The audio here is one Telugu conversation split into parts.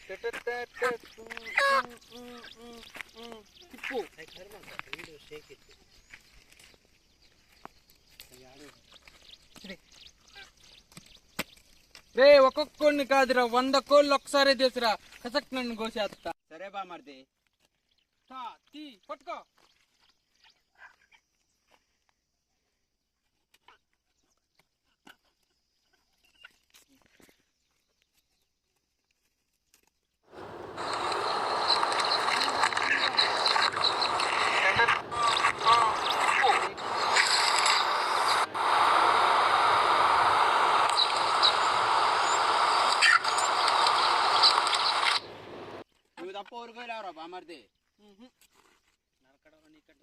తిప్పు రే ఒక్కొక్కడిని కాదురా 100 కోళ్ళు ఒకసారి తీసురా కసక్ నన్ను కోసేస్తా. సరే బామర్ది పట్టుకో. నువ్వు తప్ప ఊరుకోలేవురా బామర్ది.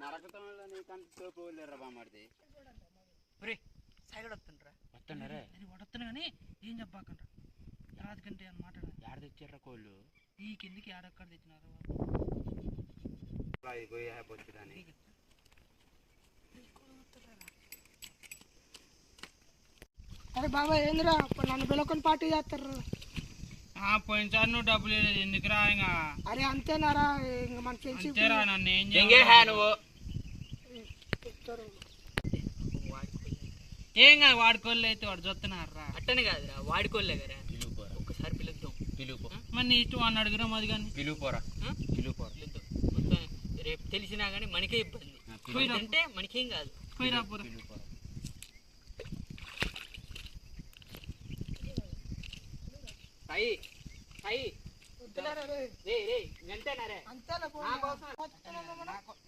నరకతంలో నీకంత పోలేరా బామర్ది. సైడ్ వస్తుండ్రా వస్తున్నారే వస్తున్నా కానీ ఏం చెప్పాకండ్రా రాదుకంటే అనమాట. యాడ తెచ్చారా కోళ్ళు? ఈ కిందికి ఆడక్కడ తెచ్చినారు. అరే బాబా ఏందిరా నన్ను పిలకొని పార్టీ చేస్తారు. పోయినసారి నువ్వు డబ్బులు లేదు ఎందుకురా? ఇంకా అరే అంతేనారా ఇంకా మన ఫ్రెండ్షిప్ నన్ను ఏం నువ్వు ఏం కాదు. వాడుకోళ్ళు అయితే వాడు చూస్తున్నారా? అట్టనే కాదురా వాడుకోలే కదా. ఒక్కసారి పిలుద్దాం. మరి నీ ఇష్టం వాడిని అడుగురా మాది కానీ పిలుపుపోరా. మొత్తం రేపు తెలిసినా కానీ మనకే ఇబ్బంది. అంటే మనకేం కాదు. పోయిరా పోరా.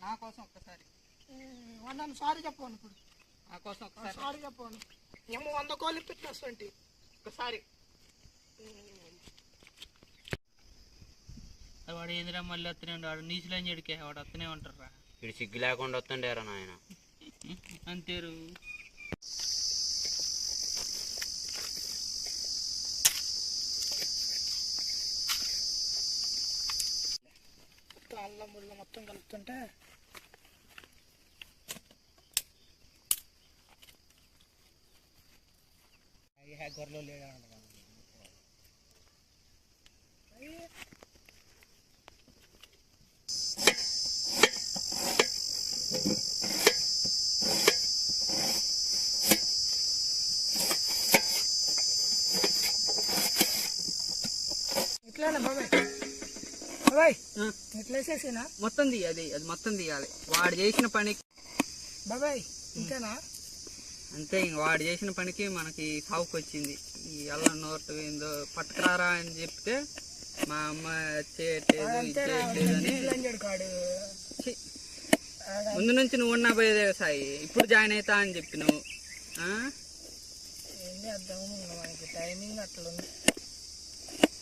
నా కోసం ఒక్కసారి నన్ను సారీ చెప్పాను. ఇప్పుడు నా కోసం ఒక్కసారి సారీ చెప్పాను. ఏమో 100 కోళ్ళు పెట్టేస్తాంటి ఒక్కసారి. వాడు ఏందిరా మళ్ళీ వస్తూనే ఉండు. వాడు నీచులని చెడికే వాడు వస్తూనే ఉంటారా? ఇటు సిగ్గు లేకుండా వస్తుండేరా నాయన. అంతేరు. అల్లం ముళ్ళ మొత్తం కలుపుతుంటే గొర్రెలు లేడా? ఇట్లానే బాబాయ్ బాబాయ్ ఇట్లా వేసేసినా మొత్తం తీయాలి. అది మొత్తం తీయాలి. వాడు చేసిన పనికి బాబాయ్ ఇంతేనా? అంతే. ఇంక వాడు చేసిన పనికి మనకి సావుకు వచ్చింది. ఈ అల్లం నోటు ఏందో పట్టుకురారా అని చెప్తే మా అమ్మ ముందు నుంచి నువ్వు ఉన్నా పోయేదే సాయి. ఇప్పుడు జాయిన్ అవుతా అని చెప్పి నువ్వు ఏం చేద్దాము మనకి టైమింగ్ అట్లుంది.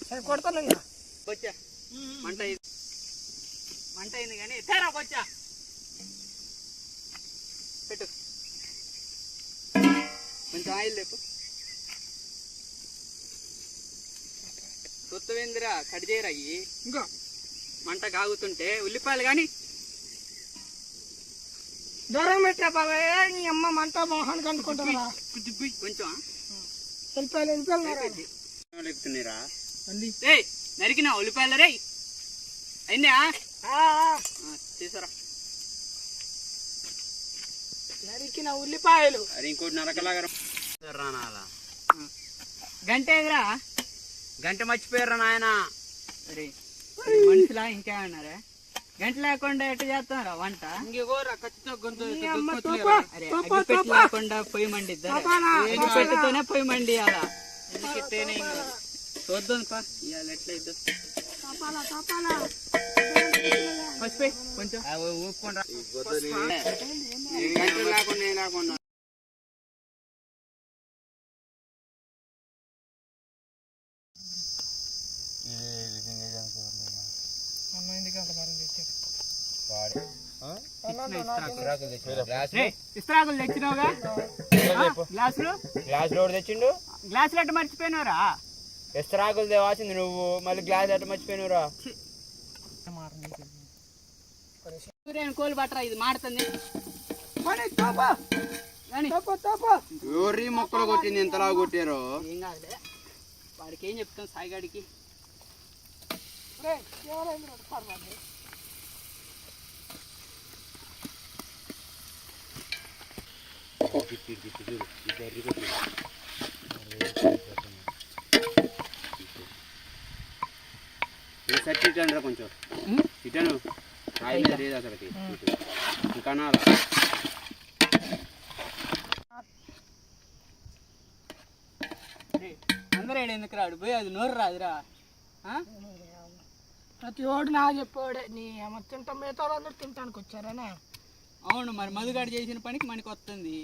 సరే కొడతాను ఇంకా. వచ్చా మంట అయింది కానీ తేరా వచ్చా పెట్టు. కొంచెం ఆయిల్ లేపు. కొత్తవేందిరా కట్ చేయరా? ఇంకా మంట కాగుతుంటే ఉల్లిపాయలు కానీ దూరం పెట్టా బాబాయ్. నీ అమ్మ మంట మోహానికి అనుకుంటా. కొంచెం లేపుతున్నారా? నరికినా ఉల్లిపాయలు రే అయినా చేసారా? నరికిన ఉల్లిపాయలు. అది ఇంకోటి నరకలాగా రానాలా? గంట ఎదురా గంట మర్చిపోయారా నాయన? సరే మనుషులా ఇంకా అన్నారా? గంట లేకుండా ఎట్లా చేస్తారా వంట? అగ్గిపెట్టి లేకుండా పొయ్యి మండిద్దా? అగ్గిపెట్టితోనే పొయ్యి మండి అలా చూద్దాం ఇవాళ ఎట్లయిద్దో. పసిపోయి కొంచెం ఊపుకుండా లేకుండా లేకుండా ఇస్త్రాకులు తెచ్చినావుగా? గ్లాసులు తెచ్చిండు. గ్లాసులు అట్ట మర్చిపోయినవరా? ఇస్త్రాకులు తేవాల్సింది నువ్వు, మళ్ళీ గ్లాస్ అట్ట మర్చిపోయినవురా? కోళ్ళు పట్టరా, ఇది మాడుతుంది. ఎవరి మొక్కలు కొట్టింది ఇంతలా కొట్టారు? ఏం కాదులే, వాడికి ఏం చెప్తాం సాయిగాడికి. సెట్ ఇటండి కొంచెం ఇటను రాయి మీద లేదు అసలుకి ఇంకా నాలా అందరూ ఎందుకు రాడు పోయి అది నోరు రాదురా. ప్రతి ఓడు నా చెప్పాడే నీ అమ్మ తింటాం మిగతా అందరూ తింటానికి వచ్చారనే. అవును మరి మధుగాడు చేసిన పనికి మనకి వస్తుంది.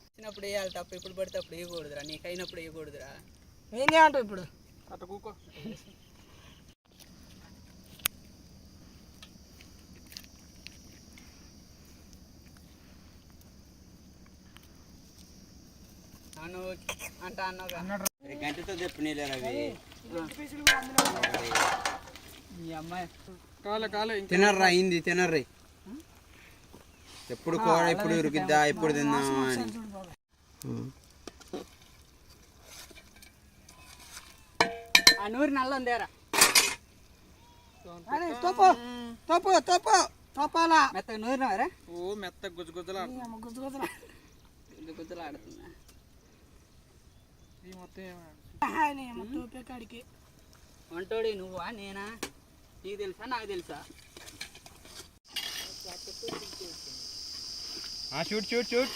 వచ్చినప్పుడు వేయాలి తప్ప ఎప్పుడు పడితే అప్పుడు వేయకూడదురా. నీకు అయినప్పుడు వేయకూడదురా. ఏం చేయంటావు ఇప్పుడు? అట్ట కూకో. అను అంట అన్నావు గంటతో చెప్పినలే రవి ఈ అమ్మాయి తినర్రా అయింది తినర్రీ ఎప్పుడు కూర ఎప్పుడు ఉరికిద్దా ఎప్పుడు తిందామా అని. ఆ నూరి నల్ల ఉందేరా తోపు తోపు తోపు తోపాలా మెత్తగా నూరినావారా? ఓ మెత్త గుజ్జు గుజ్జులా గుజ్జు గుజ్జులా గుజ్జులు ఆడుతున్నా కాడికి. వంటోడి నువ్వా నేనా? నీకు తెలుసా నాకు తెలుసా? Shoot shoot shoot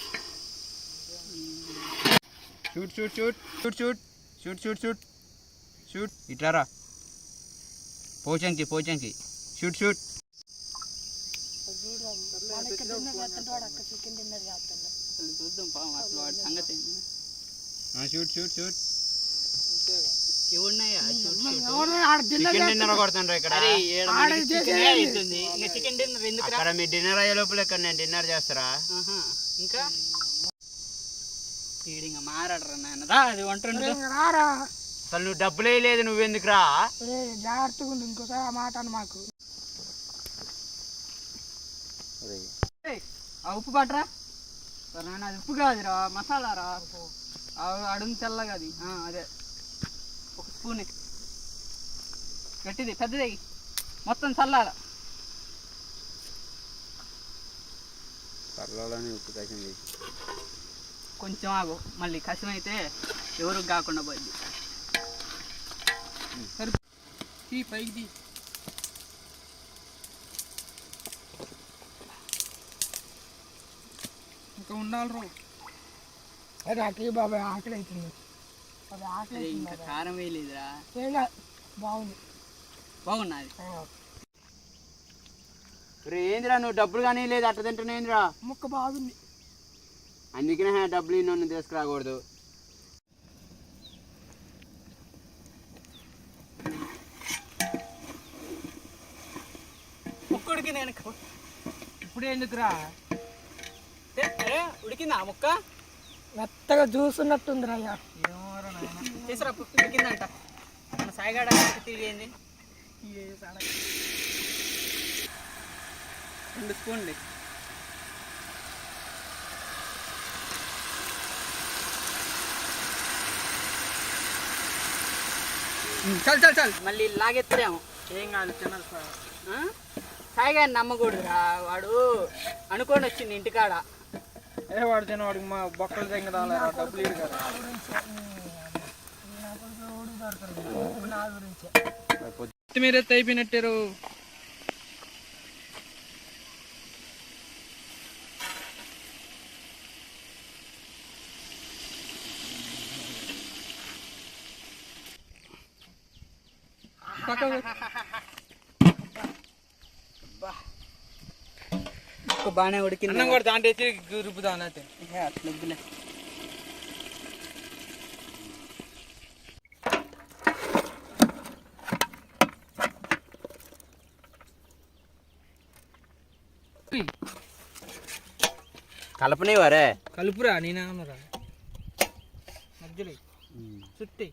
shoot shoot shoot shoot shoot shoot shoot shoot shoot ఇట్లారా పోచంకి పోచంకి షూట్ షూట్ చూద్దాం పాము అసలు వాడి సంగతి. షూట్ షూట్ షూట్ ఇవున్నాయా? చికెన్ డిన్నర్ కొడుతుండ్రు ఇక్కడ. చికెన్ డిన్నర్ ఎందుకు? అక్కడ మీ డిన్నర్ అయ్యే లోపల ఇక్కడ నేను డిన్నర్ చేస్తారా? ఇంకా ఇంకా మారాడరా నాయన అది వంట రారా అసలు నువ్వు డబ్బులు వేయలేదు నువ్వెందుకు రా? జాగ్రత్తగా ఉండు ఇంకోసారి ఆ మాట అని మాకు. ఆ ఉప్పు పట్టరా నాన్న. అది ఉప్పు కాదురా మసాలా రా. అడుగు తెల్లగా అది అదే ఒక స్పూన్ గట్టిది పెద్దది మొత్తం చల్లాల. ఉప్పు కాసింది కొంచెం ఆగు మళ్ళీ కసిమైతే ఎవరికి కాకుండా పోయింది. సరే పైకి ఇంకా ఉండాలి రో. రాకి బాబాయ్ ఆకలి అవుతుంది. అది ఆకలి ఇంకా కారం వేయలేదురా. బాగుంది బాగున్నది. ఏందిరా నువ్వు డబ్బులు కానీ లేదు అట్ట తింటున్నాయిందిరా. ముక్క బాగుంది అందుకనే డబ్బులు నన్ను తీసుకురాకూడదు. ముక్కుడికి నేను ఇప్పుడు ఎందుకురా? ఉడికిందా ముక్క? మెత్తగా చూస్తున్నట్టుంది రా. చేసరా ఉడికిందంట. మన సాయిగాడ తిరిగింది 2 స్పూన్లు. చల్ చల్ చల్ మళ్ళీ లాగెత్తరేమో. ఏం కాదు తినదు సాయిగారిని నమ్మకూడదురా. వాడు అనుకోని వచ్చింది ఇంటికాడ. వాడు తిన వాడికి మా బొక్కలు తెంగ డబ్బులు కదా. మీరే అయిపోయినట్టారు. బాగానే ఉడికింది. అన్నం కూడా దాంట్లో రుబ్బుదా అన్నట్టు అట్లా వద్దులే. కలపనివారే కలుపురా నేనేమన్నారా మధ్యలో చుట్టి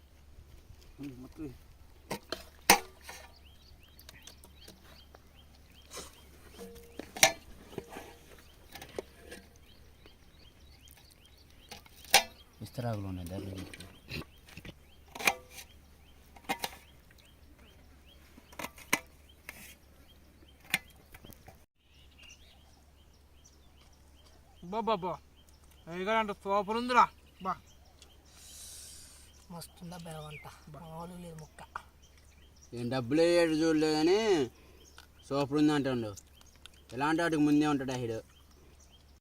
విస్తరాకులు ఉన్నాయి దగ్గర బాబా అంటే సూపర్ ఉందిరా బా మస్తుందా బెరవంట మామూలు లేదు ముక్క. ఏం డబ్బులు చూడలేదు కానీ సూపర్ ఉంది అంటాడు. ఎలాంటి వాటికి ముందే ఉంటాడు హీరో.